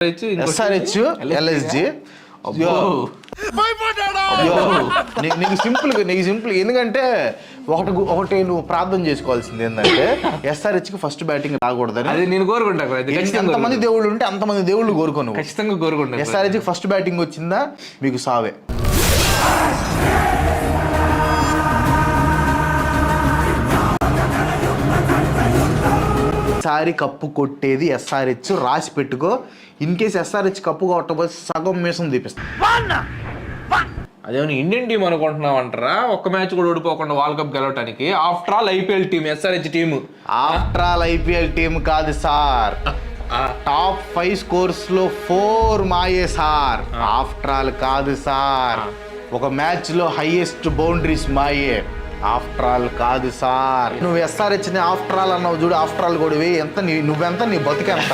SRH LSG. నీకు simple ఎందుకంటే ఒకటి నువ్వు ప్రార్థన చేసుకోవాల్సింది ఏంటంటే SRH కి ఫస్ట్ బ్యాటింగ్ రాకూడదని. అది నేను కోరుకుంటాను. ఎంతమంది దేవుళ్ళు ఉంటే అంతమంది దేవుళ్ళు కోరుకోను. ఖచ్చితంగా కోరుకుంటాను. SRH కి ఫస్ట్ బ్యాటింగ్ వచ్చిందా మీకు సావే. సారి కప్పు కొట్టేది SRH, రాసి పెట్టుకో. ఇన్ కేసు SRH కప్పు కొట్టకపోతే సగం మీసం తీపిస్తా. అదేమన్నా ఇండియన్ టీం అనుకుంటున్నావు అంటారా? ఒక్క మ్యాచ్ కూడా ఓడిపోకుండా వరల్డ్ కప్ గెలవటానికి. After all IPL team, SRH team. After all IPL team కాదు సార్, టాప్ 5 స్కోర్స్ లో 4 మాయే సార్. ఆఫ్టర్ ఆల్ కాదు సార్, ఒక మ్యాచ్ లో హైయెస్ట్ బౌండరీస్ మాయే. ఆఫ్టర్ ఆల్ కాదు సార్. నువ్వు SRH ని ఆఫ్టర్ ఆల్ అన్నావు చూడు, ఆఫ్టర్ ఆల్ కూడా ఎంత నువ్వెంత నీ బతికెంత.